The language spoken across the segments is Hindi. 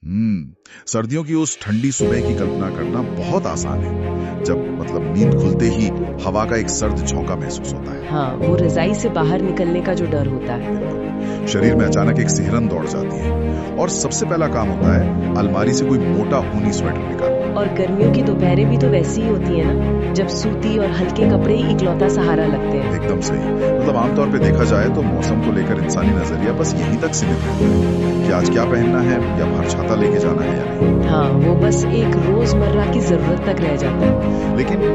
सर्दियों की उस ठंडी सुबह की कल्पना करना बहुत आसान है, जब मतलब नींद खुलते ही हवा का एक सर्द झोंका महसूस होता है। हाँ, वो रजाई से बाहर निकलने का जो डर होता है। बिल्कुल। शरीर में अचानक एक सिहरन दौड़ जाती है और सबसे पहला काम होता है अलमारी से कोई मोटा ऊनी स्वेटर निकालना। और गर्मियों की दोपहरें भी तो वैसी ही होती है ना, जब सूती और हल्के कपड़े ही इकलौता सहारा लगते हैं। एकदम सही। मतलब आमतौर पे देखा जाए तो मौसम को लेकर इंसानी नजरिया बस यहीं तक सीमित रहता है कि आज क्या पहनना है या बाहर छाता लेके जाना है या नहीं। हाँ, वो बस एक रोजमर्रा की जरूरत तक रह जाता है। लेकिन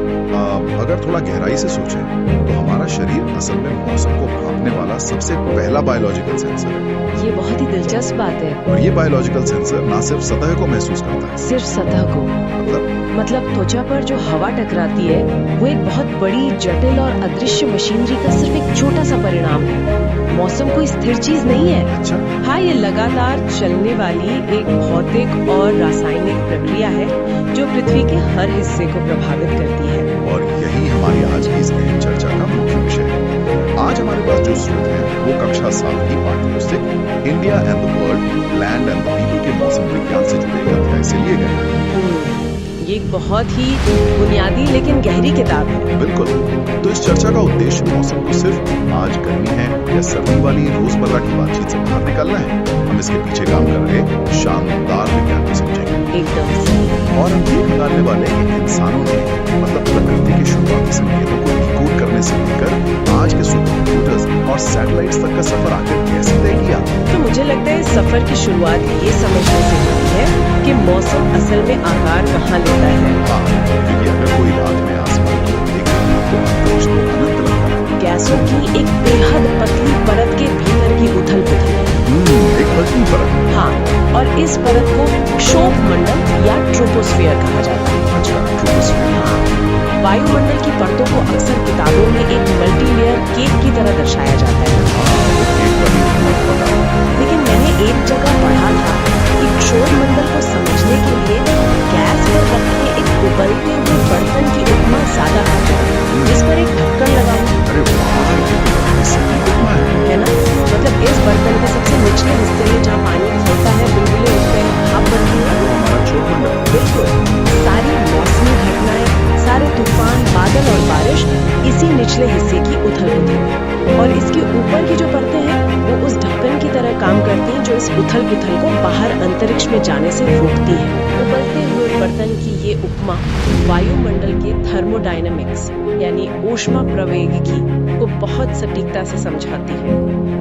अगर थोड़ा गहराई से सोचें तो हमारा शरीर असल में मौसम को भांपने वाला सबसे पहला बायोलॉजिकल सेंसर है। ये बहुत ही दिलचस्प बात है। और ये बायोलॉजिकल सेंसर ना सिर्फ सतह को महसूस करता है, सिर्फ सतह को मतलब त्वचा पर जो हवा टकराती है वो एक बहुत बड़ी, जटिल और अदृश्य मशीनरी का सिर्फ एक छोटा सा परिणाम है। मौसम कोई स्थिर चीज नहीं है। अच्छा। हाँ, ये लगातार चलने वाली एक भौतिक और रासायनिक प्रक्रिया है जो पृथ्वी के हर हिस्से को प्रभावित करती है। और यही हमारी आज की इस अहम चर्चा का मुख्य विषय है। आज हमारे पास जो स्रोत है वो कक्षा 7 की पाठ्यपुस्तक India and the world, land and the people के मौसम विज्ञान से जुड़े एक अध्याय से लिए गए हैं। ये एक बहुत ही बुनियादी लेकिन गहरी किताब है। बिल्कुल। तो इस चर्चा का उद्देश्य मौसम को सिर्फ आज गर्मी है या सर्दी वाली रोजमर्रा की बातचीत से बाहर निकालना है। हम इसके पीछे काम कर रहे शानदार विज्ञान को समझेंगे। एकदम सही। और हम ये निकालने वाले कि इंसानों ने मतलब प्रकृति के शुरुआती संकेतों को डिकोड करने से लेकर आज के सुपर कंप्यूटर्स और सैटेलाइट्स तक का सफर आखिर कैसे तय किया। तो मुझे लगता है इस सफर की शुरुआत ये समझने से हुई है कि मौसम असल में आकार कहाँ लेता है। हाँ, क्योंकि अगर कोई रात में आसमान को देखे तो अंतरिक्ष तो अनंत लगता है। गैसों की एक बेहद पतली परत के भीतर की उथल पुथल। एक पतली परत। हाँ, और इस परत को क्षोभ मंडल या ट्रोपोस्फियर कहा जाता है। अच्छा, ट्रोपोस्फियर। हाँ, वायुमंडल की परतों को अक्सर किताबों में एक मल्टीलेयर केक की तरह दर्शाया जाता है। लेकिन मैंने एक जगह पढ़ा था कि क्षोभ मंडल को समझने के लिए गैस पर रखे एक उबलते हुए बर्तन की उपमा ज्यादा जिस पर एक ढक्कन लगा हो। अरे वाह, ये सही उपमा है ना? मतलब इस बर्तन के सबसे निचले हिस्से में जहाँ पानी खौलता है, बुलबुले उठते हैं, भाप बनती है। वो हमारा क्षोभ मंडल। बिल्कुल। सारी मौसमी घटनाएं, सारे तूफान, बादल और बारिश इसी निचले हिस्से की उथल पुथल। और इसके ऊपर की जो परतें हैं वो उस ढक्कन की तरह काम करती हैं जो इस उथल पुथल को बाहर अंतरिक्ष में जाने से रोकती है। उबलते हुए बर्तन की ये उपमा वायुमंडल के थर्मोडायनामिक्स यानी ऊष्मा प्रवैगिकी को बहुत सटीकता से समझाती है।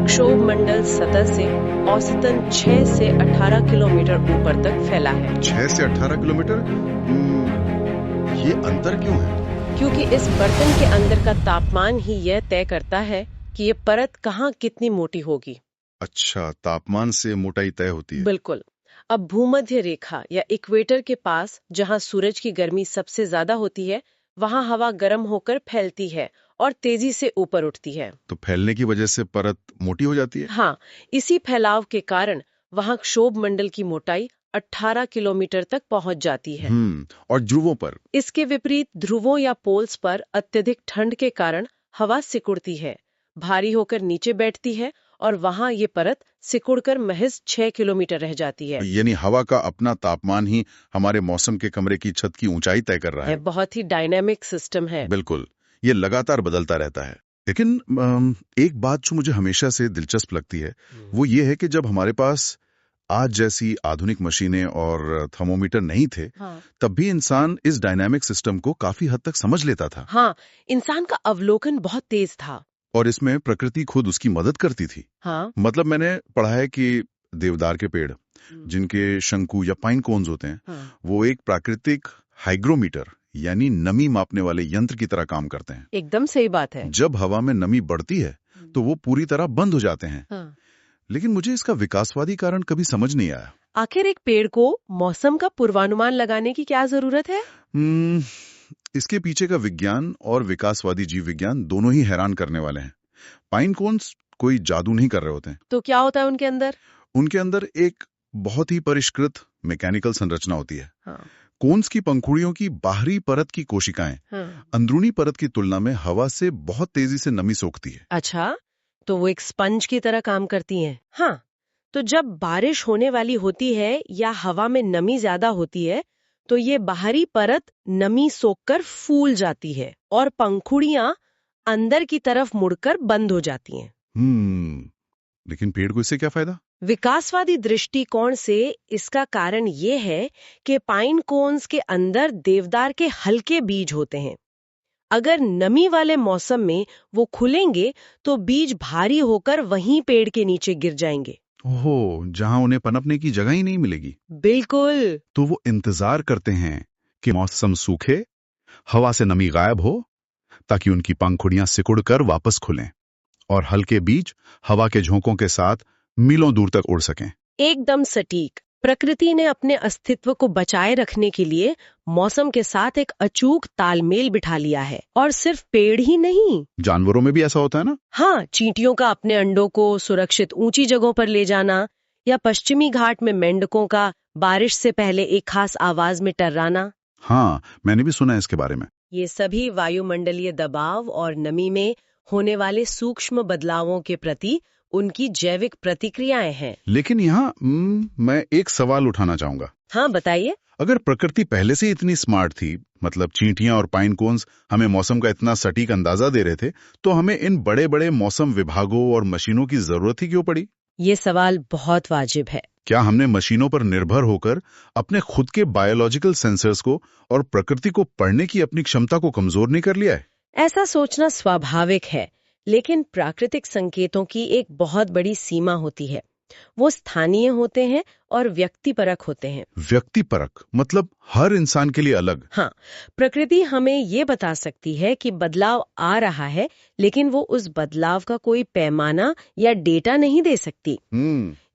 क्षोभ मंडल सतह से औसतन 6 से 18 किलोमीटर ऊपर तक फैला है। 6 से 18 किलोमीटर? ये अंतर क्यों है? क्योंकि इस बर्तन के अंदर का तापमान ही यह तय करता है कि ये परत कहाँ कितनी मोटी होगी। अच्छा, तापमान से मोटाई तय होती है। बिल्कुल। अब भूमध्य रेखा या इक्वेटर के पास जहाँ सूरज की गर्मी सबसे ज्यादा होती है, वहाँ हवा गर्म होकर फैलती है और तेजी से ऊपर उठती है। तो फैलने की वजह से परत मोटी हो जाती है। हाँ, इसी फैलाव के कारण वहाँ क्षोभ मंडल की मोटाई 18 किलोमीटर तक पहुंच जाती है। और ध्रुवों पर? इसके विपरीत ध्रुवों या पोल्स पर अत्यधिक ठंड के कारण हवा सिकुड़ती है, भारी होकर नीचे बैठती है और वहाँ ये परत सिकुड़कर महज 6 किलोमीटर रह जाती है। यानी हवा का अपना तापमान ही हमारे मौसम के कमरे की छत की ऊंचाई तय कर रहा है। बहुत ही डायनामिक सिस्टम है। बिल्कुल, ये लगातार बदलता रहता है। लेकिन एक बात जो मुझे हमेशा से दिलचस्प लगती है वो ये है कि जब हमारे पास आज जैसी आधुनिक मशीनें और थर्मोमीटर नहीं थे, हाँ। तब भी इंसान इस डायनामिक सिस्टम को काफी हद तक समझ लेता था। हाँ, इंसान का अवलोकन बहुत तेज था। और इसमें प्रकृति खुद उसकी मदद करती थी। हाँ। मतलब मैंने पढ़ा है कि देवदार के पेड़ जिनके शंकु या पाइन कोन्स होते हैं, हाँ। वो एक प्राकृतिक हाइग्रोमीटर यानी नमी मापने वाले यंत्र की तरह काम करते हैं। एकदम सही बात है। जब हवा में नमी बढ़ती है तो वो पूरी तरह बंद हो जाते हैं। हाँ। लेकिन मुझे इसका विकासवादी कारण कभी समझ नहीं आया। आखिर एक पेड़ को मौसम का पूर्वानुमान लगाने की क्या जरूरत है? इसके पीछे का विज्ञान और विकासवादी जीव विज्ञान दोनों ही हैरान करने वाले हैं। पाइन कोन्स कोई जादू नहीं कर रहे होते हैं। तो क्या होता है उनके अंदर? उनके अंदर एक बहुत ही परिष्कृत मैकेनिकल संरचना होती है। हाँ। कोन्स की पंखुड़ियों की बाहरी परत की कोशिकाएं अंदरूनी परत की तुलना में हवा से बहुत तेजी से नमी सोखती है। अच्छा, तो वो एक स्पंज की तरह काम करती हैं। हाँ, तो जब बारिश होने वाली होती है या हवा में नमी ज्यादा होती है तो ये बाहरी परत नमी सोखकर फूल जाती है और पंखुड़ियां अंदर की तरफ मुड़कर बंद हो जाती हैं। लेकिन पेड़ को इससे क्या फायदा? विकासवादी दृष्टिकोण से इसका कारण ये है कि पाइन कोन्स के अंदर देवदार के हल्के बीज होते हैं। अगर नमी वाले मौसम में वो खुलेंगे तो बीज भारी होकर वहीं पेड़ के नीचे गिर जाएंगे। ओहो, जहां उन्हें पनपने की जगह ही नहीं मिलेगी। बिल्कुल। तो वो इंतजार करते हैं कि मौसम सूखे, हवा से नमी गायब हो, ताकि उनकी पंखुड़ियां सिकुड़कर वापस खुलें और हल्के बीज हवा के झोंकों के साथ मीलों दूर तक उड़ सकें। एकदम सटीक। प्रकृति ने अपने अस्तित्व को बचाए रखने के लिए मौसम के साथ एक अचूक तालमेल बिठा लिया है। और सिर्फ पेड़ ही नहीं, जानवरों में भी ऐसा होता है ना? हाँ, चींटियों का अपने अंडों को सुरक्षित ऊंची जगहों पर ले जाना, या पश्चिमी घाट में मेंढकों का बारिश से पहले एक खास आवाज में टर्राना। हाँ, मैंने भी सुना है इसके बारे में। ये सभी वायुमंडलीय दबाव और नमी में होने वाले सूक्ष्म बदलावों के प्रति उनकी जैविक प्रतिक्रियाएं हैं। लेकिन यहाँ मैं एक सवाल उठाना चाहूंगा। हाँ, बताइए। अगर प्रकृति पहले से इतनी स्मार्ट थी, मतलब चींटियां और पाइन कोन्स हमें मौसम का इतना सटीक अंदाजा दे रहे थे, तो हमें इन बड़े बड़े मौसम विभागों और मशीनों की जरूरत ही क्यों पड़ी? ये सवाल बहुत वाजिब है। क्या हमने मशीनों पर निर्भर होकर अपने खुद के बायोलॉजिकल सेंसर्स को और प्रकृति को पढ़ने की अपनी क्षमता को कमजोर नहीं कर लिया है? ऐसा सोचना स्वाभाविक है, लेकिन प्राकृतिक संकेतों की एक बहुत बड़ी सीमा होती है। वो स्थानीय होते हैं और व्यक्तिपरक होते हैं। व्यक्तिपरक मतलब हर इंसान के लिए अलग? हाँ, प्रकृति हमें ये बता सकती है कि बदलाव आ रहा है, लेकिन वो उस बदलाव का कोई पैमाना या डेटा नहीं दे सकती।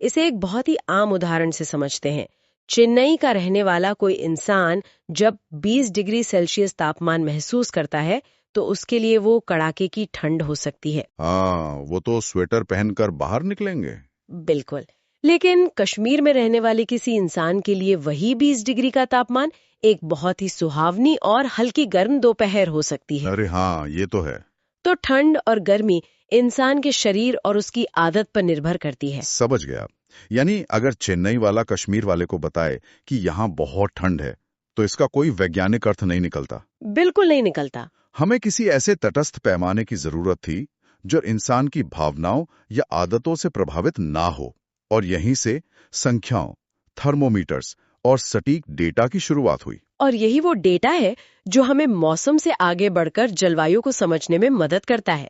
इसे एक बहुत ही आम उदाहरण से समझते हैं। चेन्नई का रहने वाला कोई इंसान जब 20 डिग्री सेल्सियस तापमान महसूस करता है तो उसके लिए वो कड़ाके की ठंड हो सकती है। हाँ, वो तो स्वेटर पहनकर बाहर निकलेंगे। बिल्कुल। लेकिन कश्मीर में रहने वाले किसी इंसान के लिए वही 20 डिग्री का तापमान एक बहुत ही सुहावनी और हल्की गर्म दोपहर हो सकती है। अरे हाँ, ये तो है। तो ठंड और गर्मी इंसान के शरीर और उसकी आदत पर निर्भर करती है। समझ गया। यानी अगर चेन्नई वाला कश्मीर वाले को बताए कि यहाँ बहुत ठंड है, तो इसका कोई वैज्ञानिक अर्थ नहीं निकलता। बिल्कुल नहीं निकलता। हमें किसी ऐसे तटस्थ पैमाने की जरूरत थी जो इंसान की भावनाओं या आदतों से प्रभावित ना हो, और यहीं से संख्याओं, थर्मोमीटर्स और सटीक डेटा की शुरुआत हुई। और यही वो डेटा है जो हमें मौसम से आगे बढ़कर जलवायु को समझने में मदद करता है।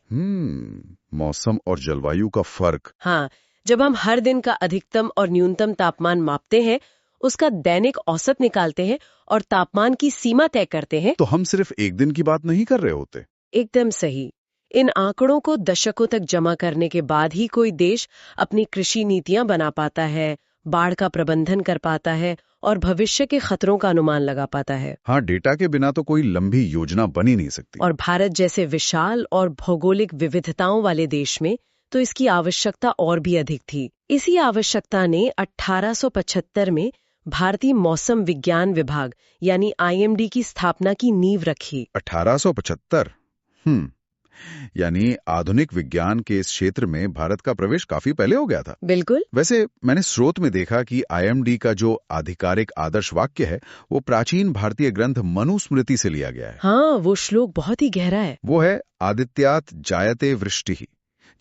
मौसम और जलवायु का फर्क। हाँ, जब हम हर दिन का अधिकतम और न्यूनतम तापमान मापते हैं, उसका दैनिक औसत निकालते हैं और तापमान की सीमा तय करते हैं, तो हम सिर्फ एक दिन की बात नहीं कर रहे होते। एकदम सही। इन आंकड़ों को दशकों तक जमा करने के बाद ही कोई देश अपनी कृषि नीतियां बना पाता है, बाढ़ का प्रबंधन कर पाता है और भविष्य के खतरों का अनुमान लगा पाता है। हाँ, डेटा के बिना तो कोई लंबी योजना बन ही नहीं सकती। और भारत जैसे विशाल और भौगोलिक विविधताओं वाले देश में तो इसकी आवश्यकता और भी अधिक थी। इसी आवश्यकता ने 1875 में भारतीय मौसम विज्ञान विभाग यानी IMD की स्थापना की नींव रखी। 1875? यानी आधुनिक विज्ञान के इस क्षेत्र में भारत का प्रवेश काफी पहले हो गया था। बिल्कुल। वैसे मैंने स्रोत में देखा कि IMD का जो आधिकारिक आदर्श वाक्य है वो प्राचीन भारतीय ग्रंथ मनुस्मृति से लिया गया है। हाँ, वो श्लोक बहुत ही गहरा है। वो है आदित्यात जायते वृष्टिः,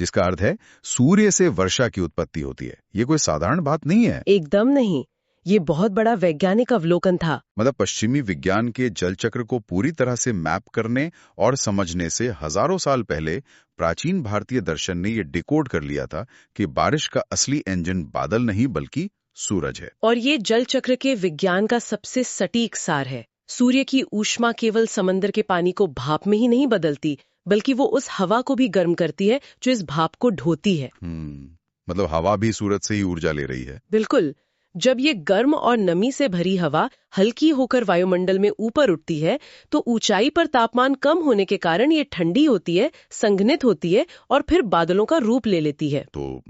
जिसका अर्थ है सूर्य से वर्षा की उत्पत्ति होती है। ये कोई साधारण बात नहीं है। एकदम नहीं, ये बहुत बड़ा वैज्ञानिक अवलोकन था। मतलब पश्चिमी विज्ञान के जल चक्र को पूरी तरह से मैप करने और समझने से हजारों साल पहले प्राचीन भारतीय दर्शन ने ये डिकोड कर लिया था कि बारिश का असली इंजन बादल नहीं बल्कि सूरज है। और ये जल चक्र के विज्ञान का सबसे सटीक सार है। सूर्य की ऊष्मा केवल समंदर के पानी को भाप में ही नहीं बदलती, बल्कि वो उस हवा को भी गर्म करती है जो इस भाप को ढोती है। मतलब हवा भी सूरज से ही ऊर्जा ले रही है। बिल्कुल। जब ये गर्म और नमी से भरी हवा हल्की होकर वायुमंडल में ऊपर उठती है तो ऊंचाई पर तापमान कम होने के कारण ये ठंडी होती है, संघनित होती है और फिर बादलों का रूप ले लेती है। तो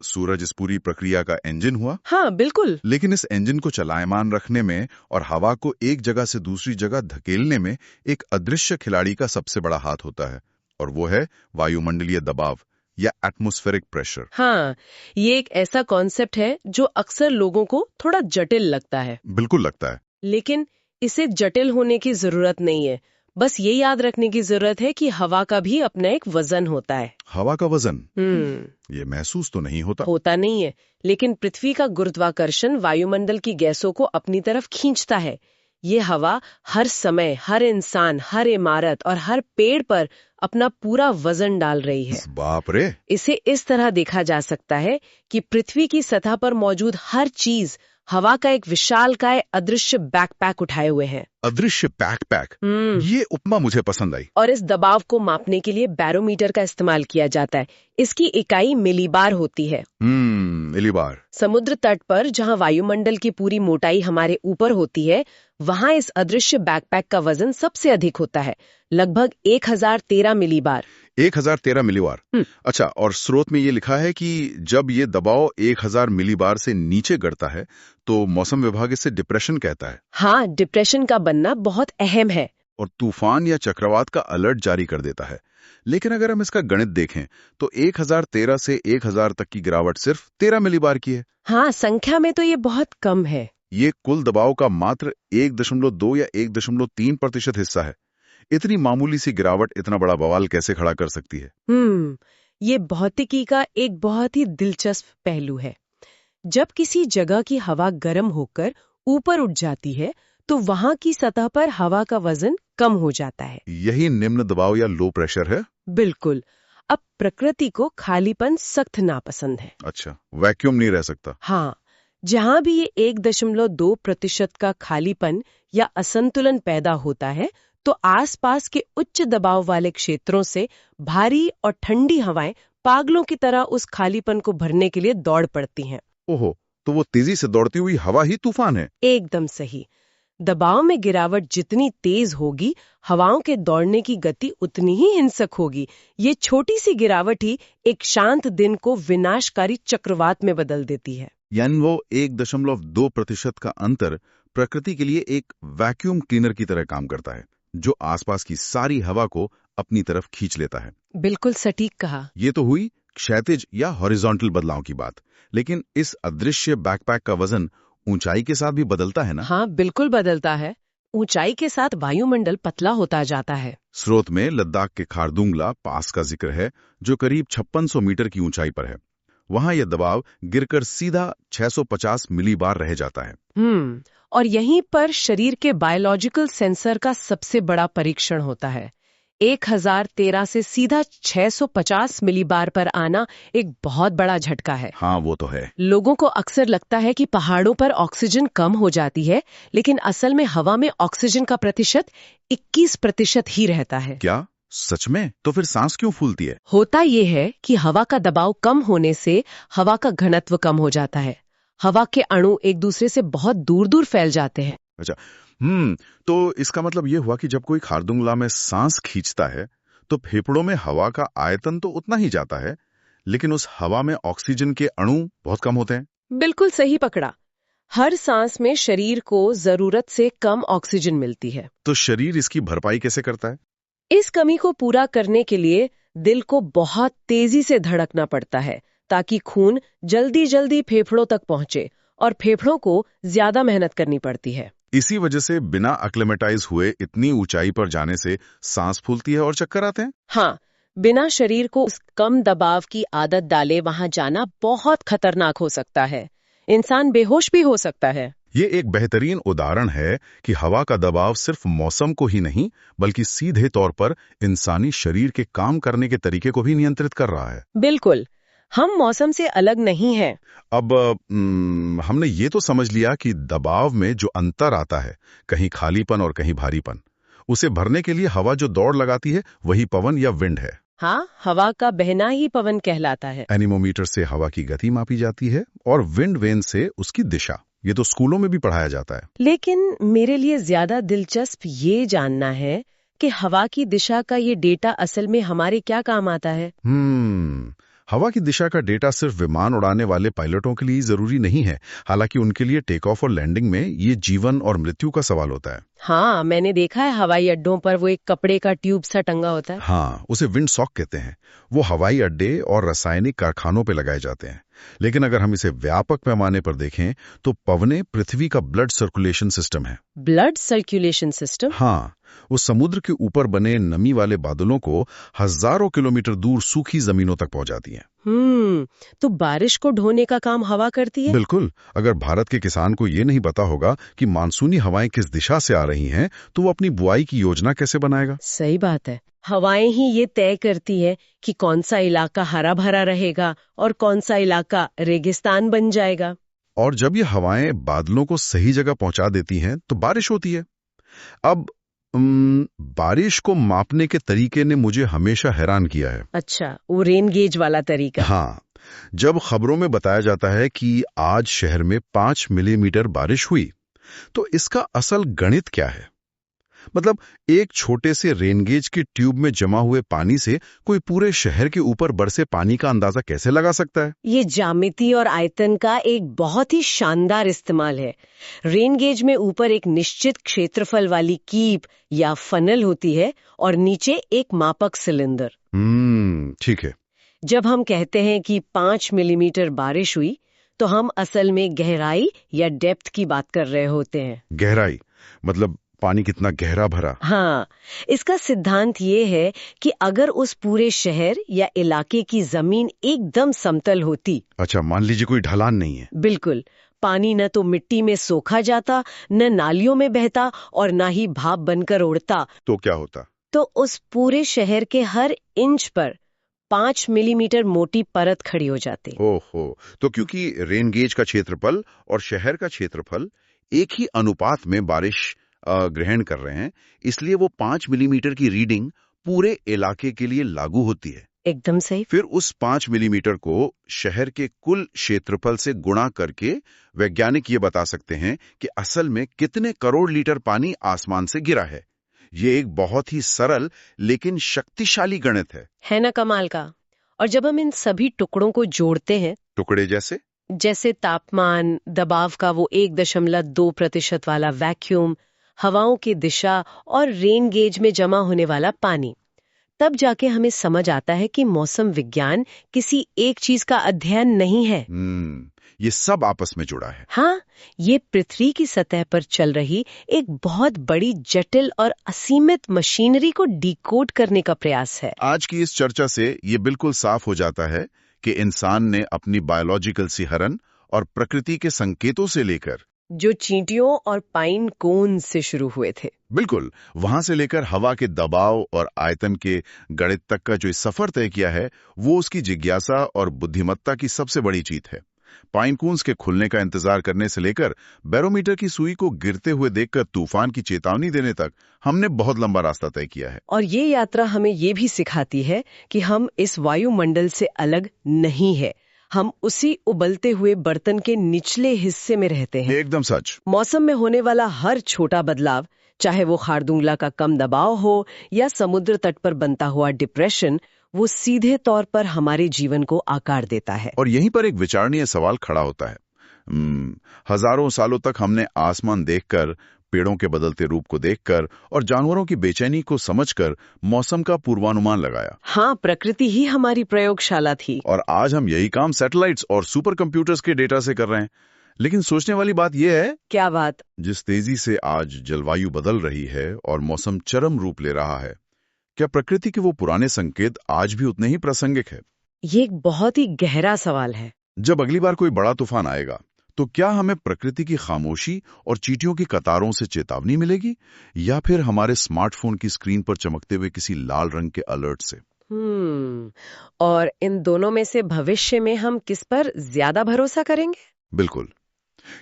सूरज इस पूरी प्रक्रिया का इंजन हुआ? हाँ, बिल्कुल। लेकिन इस इंजन को चलायमान रखने में और हवा को एक जगह से दूसरी जगह धकेलने में एक अदृश्य खिलाड़ी का सबसे बड़ा हाथ होता है, और वो है वायुमंडलीय दबाव या एटमॉस्फेरिक प्रेशर। हाँ, ये एक ऐसा कॉन्सेप्ट है जो अक्सर लोगों को थोड़ा जटिल लगता है। बिल्कुल लगता है। लेकिन इसे जटिल होने की जरूरत नहीं है। बस ये याद रखने की जरूरत है कि हवा का भी अपना एक वजन होता है। हवा का वजन ये महसूस तो नहीं होता। होता नहीं है, लेकिन पृथ्वी का गुरुत्वाकर्षण वायुमंडल की गैसों को अपनी तरफ खींचता है। ये हवा हर समय, हर इंसान, हर इमारत और हर पेड़ पर अपना पूरा वजन डाल रही है। बाप रे। इसे इस तरह देखा जा सकता है कि पृथ्वी की सतह पर मौजूद हर चीज हवा का एक विशालकाय अदृश्य बैकपैक उठाए हुए है। अदृश्य बैकपैक, ये उपमा मुझे पसंद आई। और इस दबाव को मापने के लिए बैरोमीटर का इस्तेमाल किया जाता है। इसकी इकाई मिलीबार होती है। मिलीबार। समुद्र तट पर जहां वायुमंडल की पूरी मोटाई हमारे ऊपर होती है, वहां इस अदृश्य बैकपैक का वजन सबसे अधिक होता है, लगभग 1013 मिलीबार। 1013 मिलीबार। अच्छा, और स्रोत में ये लिखा है कि जब ये दबाव 1000 मिलीबार से नीचे गिरता है तो मौसम विभाग इसे डिप्रेशन कहता है। हाँ, डिप्रेशन का बनना बहुत अहम है। और तूफान या चक्रवात का अलर्ट जारी कर देता है। लेकिन अगर हम इसका गणित देखें तो 1013 से 1000 तक की गिरावट सिर्फ 13 मिलीबार की है। हाँ, संख्या में तो ये बहुत कम है। ये कुल दबाव का मात्र 1.2 या 1.3% हिस्सा है। इतनी मामूली सी गिरावट इतना बड़ा बवाल कैसे खड़ा कर सकती है? ये भौतिकी का एक बहुत ही दिलचस्प पहलू है। जब किसी जगह की हवा गर्म होकर ऊपर उठ जाती है तो वहां की सतह पर हवा का वजन कम हो जाता है। यही निम्न दबाव या लो प्रेशर है। बिल्कुल। अब प्रकृति को खालीपन सख्त नापसंद है। अच्छा, वैक्यूम नहीं रह सकता। हाँ, जहां भी ये 1.2% का खालीपन या असंतुलन पैदा होता है तो आसपास के उच्च दबाव वाले क्षेत्रों से भारी और ठंडी हवाएं पागलों की तरह उस खालीपन को भरने के लिए दौड़ पड़ती हैं। ओहो, तो वो तेजी से दौड़ती हुई हवा ही तूफान है। एकदम सही। दबाव में गिरावट जितनी तेज होगी, हवाओं के दौड़ने की गति उतनी ही हिंसक होगी। ये छोटी सी गिरावट ही एक शांत दिन को विनाशकारी चक्रवात में बदल देती है। यानी वो 1.2% का अंतर प्रकृति के लिए एक वैक्यूम क्लीनर की तरह काम करता है, जो आसपास की सारी हवा को अपनी तरफ खींच लेता है। बिल्कुल सटीक कहा। ये तो हुई क्षैतिज या हॉरिजॉन्टल बदलाव की बात, लेकिन इस अदृश्य बैकपैक का वजन ऊंचाई के साथ भी बदलता है ना? हाँ, बिल्कुल बदलता है। ऊंचाई के साथ वायुमंडल पतला होता जाता है। स्रोत में लद्दाख के खारदुंगला पास का जिक्र है, जो करीब 5600 मीटर की ऊंचाई पर है। वहां यह दबाव गिरकर सीधा 650 मिलीबार रह जाता है। और यहीं पर शरीर के बायोलॉजिकल सेंसर का सबसे बड़ा परीक्षण होता है। 1013 से सीधा 650 मिलीबार पर आना एक बहुत बड़ा झटका है। हाँ, वो तो है। लोगों को अक्सर लगता है कि पहाड़ों पर ऑक्सीजन कम हो जाती है, लेकिन असल में हवा में ऑक्सीजन का प्रतिशत 21% ही रहता है। क्या सच में? तो फिर सांस क्यों फूलती है? होता ये है कि हवा का दबाव कम होने से हवा का घनत्व कम हो जाता है। हवा के अणु एक दूसरे से बहुत दूर दूर फैल जाते हैं। अच्छा, तो इसका मतलब ये हुआ कि जब कोई खारदुंगला में सांस खींचता है तो फेफड़ों में हवा का आयतन तो उतना ही जाता है, लेकिन उस हवा में ऑक्सीजन के अणु बहुत कम होते हैं। बिल्कुल सही पकड़ा। हर सांस में शरीर को जरूरत से कम ऑक्सीजन मिलती है। तो शरीर इसकी भरपाई कैसे करता है? इस कमी को पूरा करने के लिए दिल को बहुत तेजी से धड़कना पड़ता है, ताकि खून जल्दी जल्दी फेफड़ों तक पहुंचे, और फेफड़ों को ज्यादा मेहनत करनी पड़ती है। इसी वजह से बिना एक्लेमेटाइज हुए इतनी ऊंचाई पर जाने से सांस फूलती है और चक्कर आते हैं। हाँ, बिना शरीर को उस कम दबाव की आदत डाले वहां जाना बहुत खतरनाक हो सकता है। इंसान बेहोश भी हो सकता है। ये एक बेहतरीन उदाहरण है कि हवा का दबाव सिर्फ मौसम को ही नहीं, बल्कि सीधे तौर पर इंसानी शरीर के काम करने के तरीके को भी नियंत्रित कर रहा है। बिल्कुल, हम मौसम से अलग नहीं हैं। अब हमने ये तो समझ लिया कि दबाव में जो अंतर आता है, कहीं खालीपन और कहीं भारीपन, उसे भरने के लिए हवा जो दौड़ लगाती है वही पवन या विंड है। हाँ, हवा का बहना ही पवन कहलाता है। एनीमोमीटर से हवा की गति मापी जाती है और विंड वेन से उसकी दिशा। ये तो स्कूलों में भी पढ़ाया जाता है। लेकिन मेरे लिए ज्यादा दिलचस्प ये जानना है कि हवा की दिशा का ये डेटा असल में हमारे क्या काम आता है। हवा की दिशा का डेटा सिर्फ विमान उड़ाने वाले पायलटों के लिए ही जरूरी नहीं है। हालांकि उनके लिए टेक ऑफ और लैंडिंग में ये जीवन और मृत्यु का सवाल होता है। हाँ, मैंने देखा है हवाई अड्डों पर वो एक कपड़े का ट्यूब सा टंगा होता है। हाँ, उसे विंड सॉक कहते हैं। वो हवाई अड्डे और रासायनिक कारखानों पे लगाए जाते हैं। लेकिन अगर हम इसे व्यापक पैमाने पर देखें तो पवनें पृथ्वी का ब्लड सर्कुलेशन सिस्टम है। Blood circulation system? हाँ, वो समुद्र के ऊपर बने नमी वाले बादलों को हजारों किलोमीटर दूर सूखी जमीनों तक पहुंचाती हैं। तो बारिश को ढोने का काम हवा करती है? बिल्कुल। अगर भारत के किसान को ये नहीं पता होगा कि मानसूनी हवाएं किस दिशा से आ रही हैं, तो वो अपनी बुआई की योजना कैसे बनाएगा? सही बात है। हवाएं ही ये तय करती है कि कौन सा इलाका हरा भरा रहेगा और कौन सा इलाका रेगिस्तान बन जाएगा। और जब ये हवाएं बादलों को सही जगह पहुंचा देती हैं तो बारिश होती है। अब बारिश को मापने के तरीके ने मुझे हमेशा हैरान किया है। अच्छा, वो रेन गेज वाला तरीका। हाँ, जब खबरों में बताया जाता है कि आज शहर में 5 मिलीमीटर बारिश हुई, तो इसका असल गणित क्या है? मतलब एक छोटे से रेनगेज के ट्यूब में जमा हुए पानी से कोई पूरे शहर के ऊपर बरसे पानी का अंदाजा कैसे लगा सकता है? ये ज्यामिति और आयतन का एक बहुत ही शानदार इस्तेमाल है। रेनगेज में ऊपर एक निश्चित क्षेत्रफल वाली कीप या फनल होती है और नीचे एक मापक सिलेंडर। ठीक है। जब हम कहते हैं कि 5 मिलीमीटर बारिश हुई, तो हम असल में गहराई या डेप्थ की बात कर रहे होते हैं। गहराई मतलब पानी कितना गहरा भरा? हाँ, इसका सिद्धांत ये है कि अगर उस पूरे शहर या इलाके की जमीन एकदम समतल होती। अच्छा, मान लीजिए कोई ढलान नहीं है। बिल्कुल। पानी न तो मिट्टी में सोखा जाता, न नालियों में बहता और न ही भाप बनकर उड़ता। तो क्या होता? तो उस पूरे शहर के हर इंच पर 5 मिलीमीटर मोटी परत खड़ी हो जाती। ओहो, तो क्योंकि रेन गेज का क्षेत्रफल और शहर का क्षेत्रफल एक ही अनुपात में बारिश ग्रहण कर रहे हैं, इसलिए वो 5 मिलीमीटर की रीडिंग पूरे इलाके के लिए लागू होती है। एकदम सही। फिर उस 5 मिलीमीटर को शहर के कुल क्षेत्रफल से गुणा करके वैज्ञानिक ये बता सकते हैं कि असल में कितने करोड़ लीटर पानी आसमान से गिरा है। ये एक बहुत ही सरल लेकिन शक्तिशाली गणित है ना कमाल का? और जब हम इन सभी टुकड़ों को जोड़ते हैं, टुकड़े जैसे तापमान, दबाव का वो 1.2% वाला वैक्यूम, हवाओं की दिशा और रेन गेज में जमा होने वाला पानी, तब जाके हमें समझ आता है कि मौसम विज्ञान किसी एक चीज का अध्ययन नहीं है। ये सब आपस में जुड़ा है। हाँ, ये पृथ्वी की सतह पर चल रही एक बहुत बड़ी, जटिल और असीमित मशीनरी को डिकोड करने का प्रयास है। आज की इस चर्चा से ये बिल्कुल साफ हो जाता है कि इंसान ने अपनी बायोलॉजिकल सिहरन और प्रकृति के संकेतों से लेकर, जो चींटियों और पाइन कोन से शुरू हुए थे, बिल्कुल वहां से लेकर हवा के दबाव और आयतन के गणित तक का जो सफर तय किया है, वो उसकी जिज्ञासा और बुद्धिमत्ता की सबसे बड़ी जीत है। पाइन कून्स के खुलने का इंतजार करने से लेकर बैरोमीटर की सुई को गिरते हुए देखकर तूफान की चेतावनी देने तक हमने बहुत लंबा रास्ता तय किया है। और ये यात्रा हमें ये भी सिखाती है कि हम इस वायुमंडल से अलग नहीं है। हम उसी उबलते हुए बर्तन के निचले हिस्से में रहते हैं। एकदम सच। मौसम में होने वाला हर छोटा बदलाव, चाहे वो खारदुंगला का कम दबाव हो या समुद्र तट पर बनता हुआ डिप्रेशन, वो सीधे तौर पर हमारे जीवन को आकार देता है। और यहीं पर एक विचारणीय सवाल खड़ा होता है। हजारों सालों तक हमने आसमान देखकर, पेड़ों के बदलते रूप को देखकर और जानवरों की बेचैनी को समझकर मौसम का पूर्वानुमान लगाया। हाँ, प्रकृति ही हमारी प्रयोगशाला थी। और आज हम यही काम सैटेलाइट्स और सुपर कंप्यूटर्स के डेटा से कर रहे हैं। लेकिन सोचने वाली बात यह है। क्या बात? जिस तेजी से आज जलवायु बदल रही है और मौसम चरम रूप ले रहा है, क्या प्रकृति के वो पुराने संकेत आज भी उतने ही प्रासंगिक है? ये एक बहुत ही गहरा सवाल है। जब अगली बार कोई बड़ा तूफान आएगा, तो क्या हमें प्रकृति की खामोशी और चींटियों की कतारों से चेतावनी मिलेगी, या फिर हमारे स्मार्टफोन की स्क्रीन पर चमकते हुए किसी लाल रंग के अलर्ट से? और इन दोनों में से भविष्य में हम किस पर ज्यादा भरोसा करेंगे? बिल्कुल।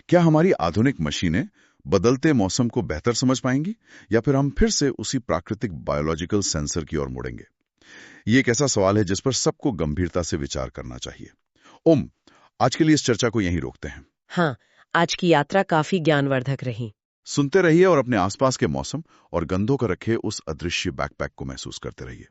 क्या हमारी आधुनिक मशीनें बदलते मौसम को बेहतर समझ पाएंगी, या फिर हम फिर से उसी प्राकृतिक बायोलॉजिकल सेंसर की ओर मुड़ेंगे? ये एक ऐसा सवाल है जिस पर सबको गंभीरता से विचार करना चाहिए। आज के लिए इस चर्चा को यहीं रोकते हैं। हाँ, आज की यात्रा काफी ज्ञानवर्धक रही। सुनते रहिए और अपने आसपास के मौसम और गंधों का रखे उस अदृश्य बैकपैक को महसूस करते रहिए।